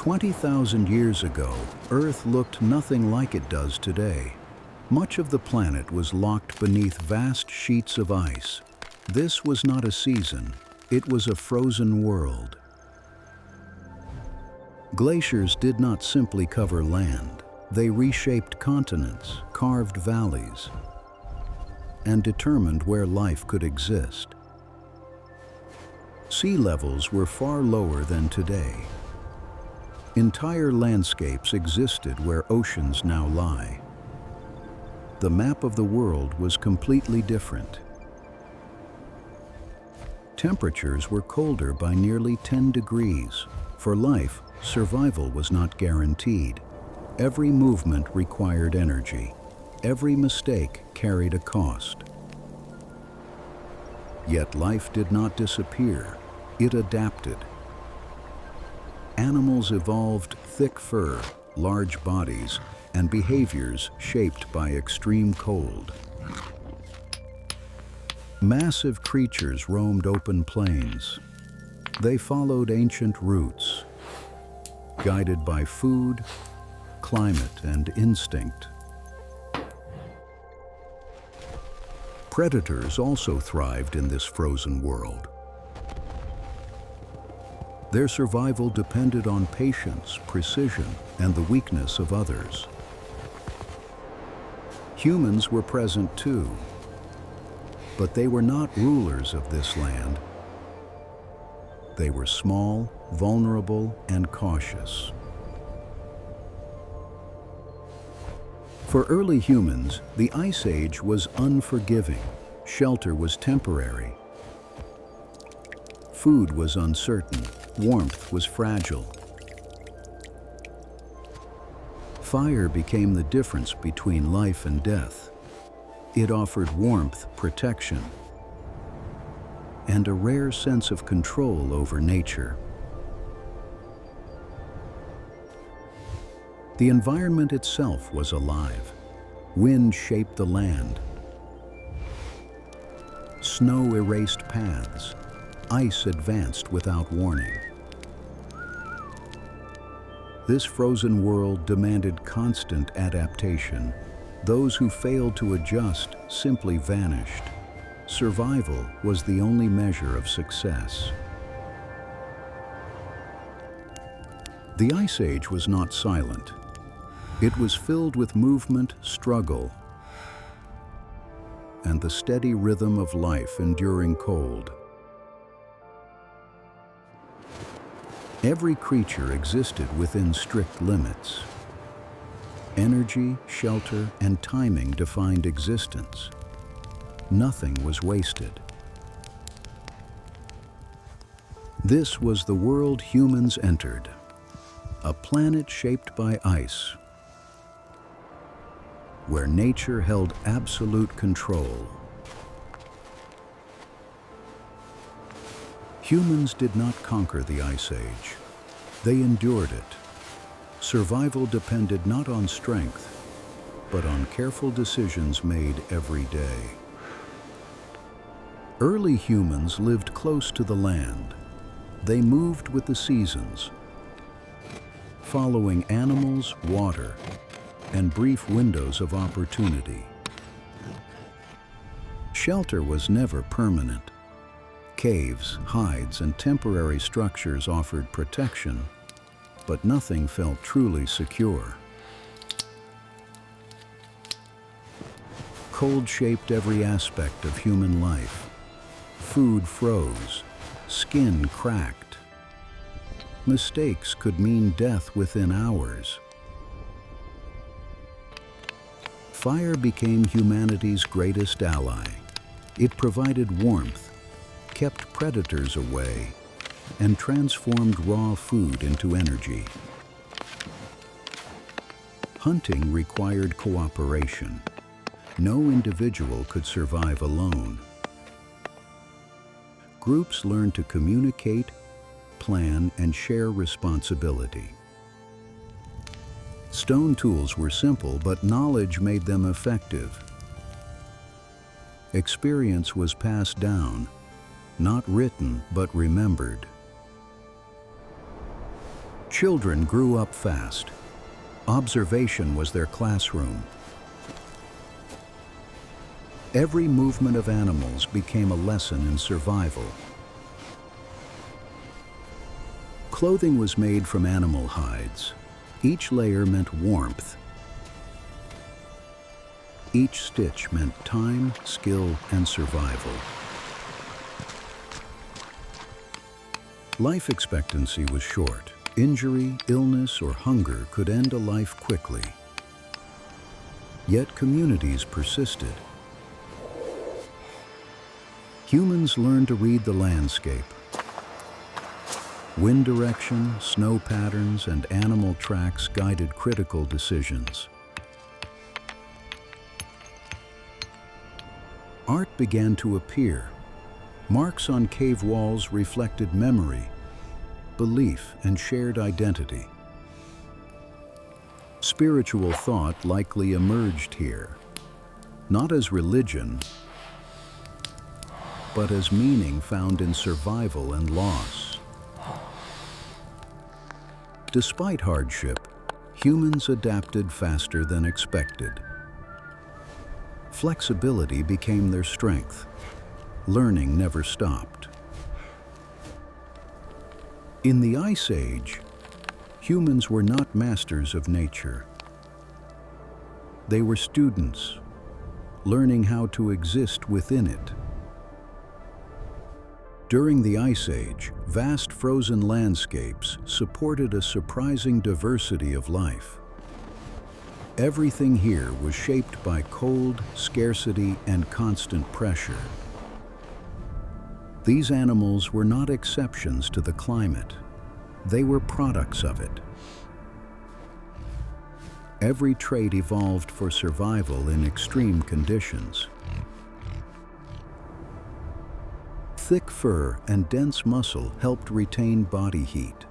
20,000 years ago, Earth looked nothing like it does today. Much of the planet was locked beneath vast sheets of ice. This was not a season, it was a frozen world. Glaciers did not simply cover land. They reshaped continents, carved valleys, and determined where life could exist. Sea levels were far lower than today. Entire landscapes existed where oceans now lie. The map of the world was completely different. Temperatures were colder by nearly 10 degrees. For life, survival was not guaranteed. Every movement required energy. Every mistake carried a cost. Yet life did not disappear. It adapted. Animals evolved thick fur, large bodies, and behaviors shaped by extreme cold. Massive creatures roamed open plains. They followed ancient routes, guided by food, climate, and instinct. Predators also thrived in this frozen world. Their survival depended on patience, precision, and the weakness of others. Humans were present too, but they were not rulers of this land. They were small, vulnerable, and cautious. For early humans, the Ice Age was unforgiving. Shelter was temporary. Food was uncertain. Warmth was fragile. Fire became the difference between life and death. It offered warmth, protection, and a rare sense of control over nature. The environment itself was alive. Wind shaped the land. Snow erased paths. Ice advanced without warning. This frozen world demanded constant adaptation. Those who failed to adjust simply vanished. Survival was the only measure of success. The Ice Age was not silent. It was filled with movement, struggle, and the steady rhythm of life enduring cold. Every creature existed within strict limits. Energy, shelter, and timing defined existence. Nothing was wasted. This was the world humans entered, a planet shaped by ice, where nature held absolute control. Humans did not conquer the Ice Age. They endured it. Survival depended not on strength, but on careful decisions made every day. Early humans lived close to the land. They moved with the seasons, following animals, water, and brief windows of opportunity. Shelter was never permanent. Caves, hides, and temporary structures offered protection, but nothing felt truly secure. Cold shaped every aspect of human life. Food froze, skin cracked. Mistakes could mean death within hours. Fire became humanity's greatest ally. It provided warmth, kept predators away, and transformed raw food into energy. Hunting required cooperation. No individual could survive alone. Groups learned to communicate, plan, and share responsibility. Stone tools were simple, but knowledge made them effective. Experience was passed down, not written, but remembered. Children grew up fast. Observation was their classroom. Every movement of animals became a lesson in survival. Clothing was made from animal hides. Each layer meant warmth. Each stitch meant time, skill, and survival. Life expectancy was short. Injury, illness, or hunger could end a life quickly. Yet communities persisted. Humans learned to read the landscape. Wind direction, snow patterns, and animal tracks guided critical decisions. Art began to appear. Marks on cave walls reflected memory, belief, and shared identity. Spiritual thought likely emerged here, not as religion, but as meaning found in survival and loss. Despite hardship, humans adapted faster than expected. Flexibility became their strength. Learning never stopped. In the Ice Age, humans were not masters of nature. They were students, learning how to exist within it. During the Ice Age, vast frozen landscapes supported a surprising diversity of life. Everything here was shaped by cold, scarcity, and constant pressure. These animals were not exceptions to the climate. They were products of it. Every trait evolved for survival in extreme conditions. Thick fur and dense muscle helped retain body heat.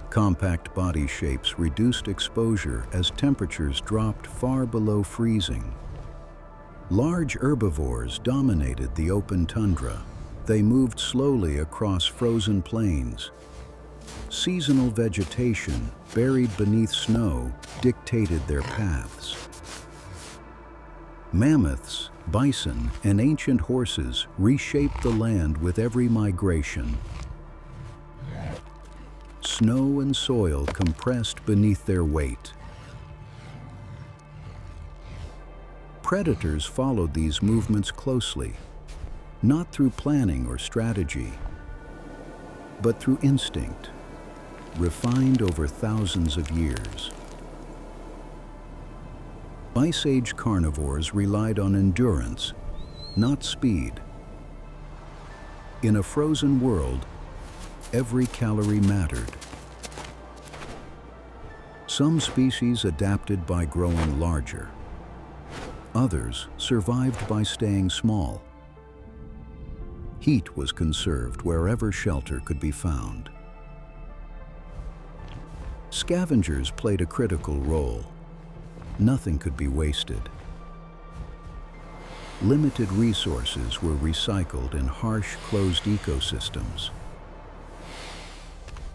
Compact body shapes reduced exposure as temperatures dropped far below freezing. Large herbivores dominated the open tundra. They moved slowly across frozen plains. Seasonal vegetation, buried beneath snow, dictated their paths. Mammoths, bison, and ancient horses reshaped the land with every migration. Snow and soil compressed beneath their weight. Predators followed these movements closely, not through planning or strategy, but through instinct, refined over thousands of years. Ice Age carnivores relied on endurance, not speed. In a frozen world, every calorie mattered. Some species adapted by growing larger. Others survived by staying small. Heat was conserved wherever shelter could be found. Scavengers played a critical role. Nothing could be wasted. Limited resources were recycled in harsh, closed ecosystems.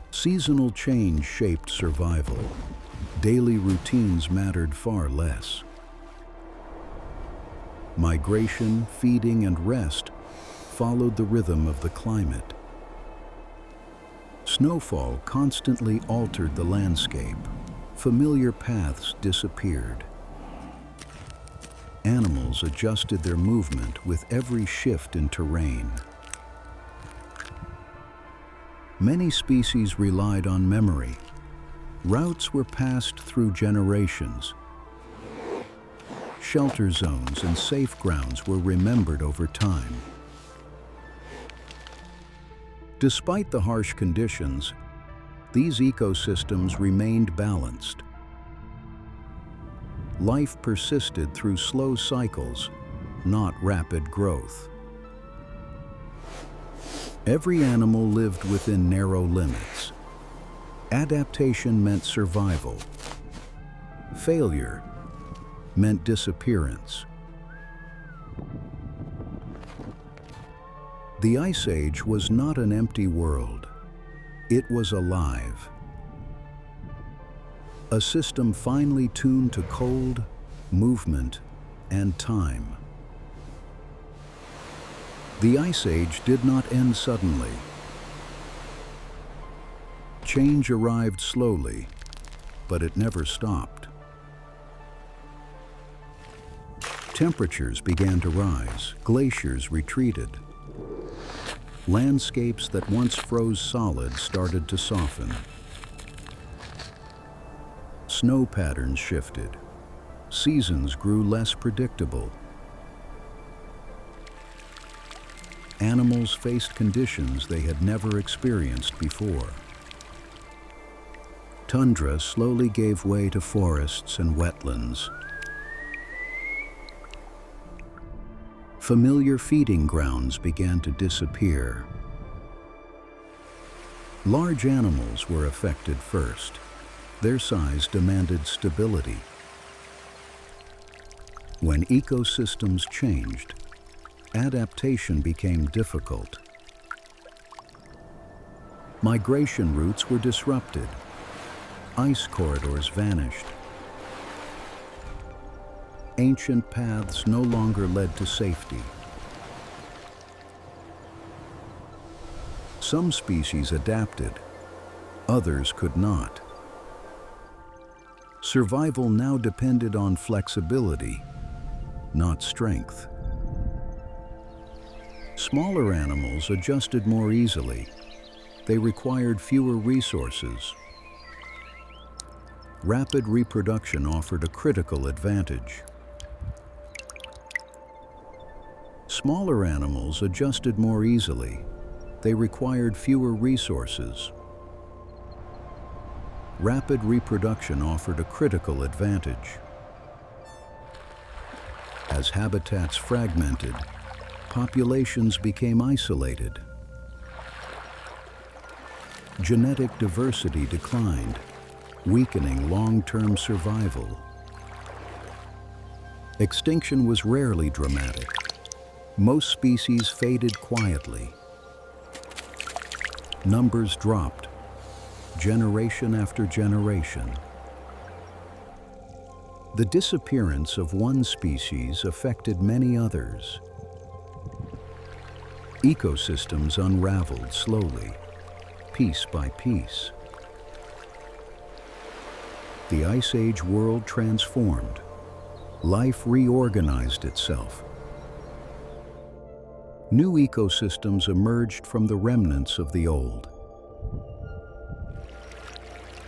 Seasonal change shaped survival. Daily routines mattered far less. Migration, feeding, and rest followed the rhythm of the climate. Snowfall constantly altered the landscape. Familiar paths disappeared. Animals adjusted their movement with every shift in terrain. Many species relied on memory. Routes were passed through generations. Shelter zones and safe grounds were remembered over time. Despite the harsh conditions, these ecosystems remained balanced. Life persisted through slow cycles, not rapid growth. Every animal lived within narrow limits. Adaptation meant survival. Failure meant disappearance. The Ice Age was not an empty world. It was alive. A system finely tuned to cold, movement, and time. The Ice Age did not end suddenly. Change arrived slowly, but it never stopped. Temperatures began to rise, glaciers retreated. Landscapes that once froze solid started to soften. Snow patterns shifted. Seasons grew less predictable. Animals faced conditions they had never experienced before. Tundra slowly gave way to forests and wetlands. Familiar feeding grounds began to disappear. Large animals were affected first. Their size demanded stability. When ecosystems changed, adaptation became difficult. Migration routes were disrupted. Ice corridors vanished. Ancient paths no longer led to safety. Some species adapted, others could not. Survival now depended on flexibility, not strength. Smaller animals adjusted more easily. They required fewer resources. Rapid reproduction offered a critical advantage. Smaller animals adjusted more easily. They required fewer resources. Rapid reproduction offered a critical advantage. As habitats fragmented, populations became isolated. Genetic diversity declined, weakening long-term survival. Extinction was rarely dramatic. Most species faded quietly. Numbers dropped, generation after generation. The disappearance of one species affected many others. Ecosystems unraveled slowly, piece by piece. The Ice Age world transformed. Life reorganized itself. New ecosystems emerged from the remnants of the old.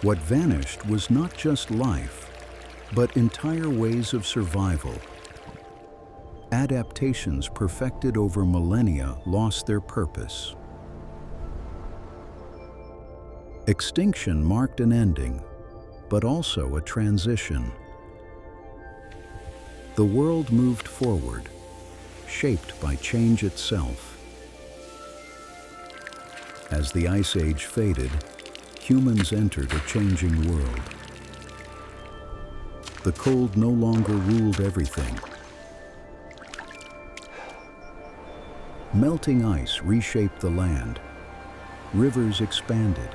What vanished was not just life, but entire ways of survival. Adaptations perfected over millennia lost their purpose. Extinction marked an ending, but also a transition. The world moved forward, shaped by change itself. As the Ice Age faded, humans entered a changing world. The cold no longer ruled everything. Melting ice reshaped the land. Rivers expanded.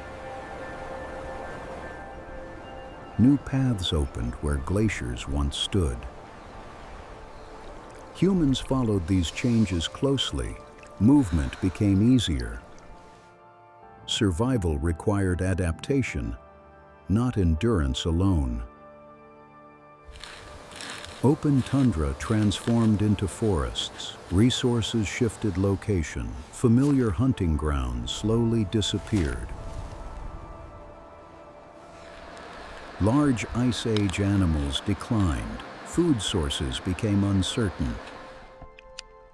New paths opened where glaciers once stood. Humans followed these changes closely. Movement became easier. Survival required adaptation, not endurance alone. Open tundra transformed into forests. Resources shifted location. Familiar hunting grounds slowly disappeared. Large Ice Age animals declined. Food sources became uncertain.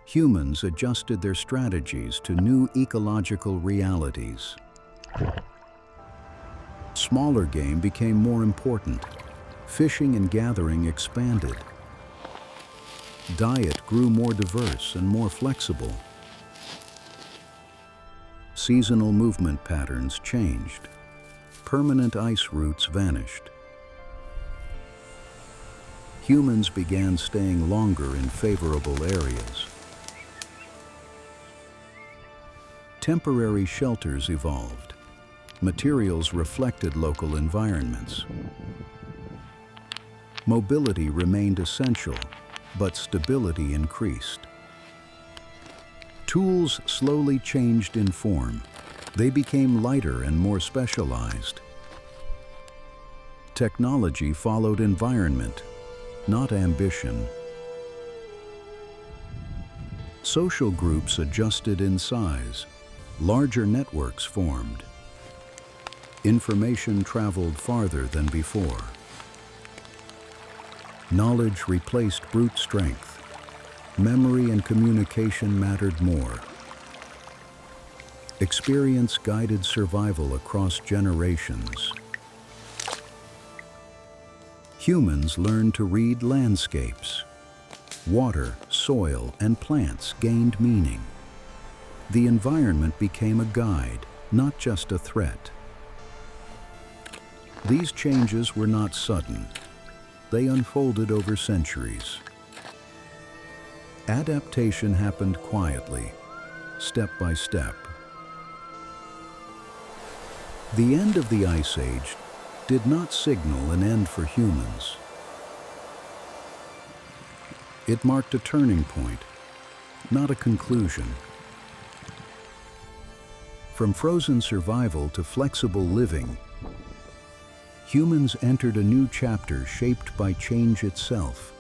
Humans adjusted their strategies to new ecological realities. Smaller game became more important. Fishing and gathering expanded. Diet grew more diverse and more flexible. Seasonal movement patterns changed. Permanent ice routes vanished. Humans began staying longer in favorable areas. Temporary shelters evolved. Materials reflected local environments. Mobility remained essential, but stability increased. Tools slowly changed in form. They became lighter and more specialized. Technology followed environment, not ambition. Social groups adjusted in size. Larger networks formed. Information traveled farther than before. Knowledge replaced brute strength. Memory and communication mattered more. Experience guided survival across generations. Humans learned to read landscapes. Water, soil, and plants gained meaning. The environment became a guide, not just a threat. These changes were not sudden. They unfolded over centuries. Adaptation happened quietly, step by step. The end of the Ice Age did not signal an end for humans. It marked a turning point, not a conclusion. From frozen survival to flexible living, humans entered a new chapter shaped by change itself.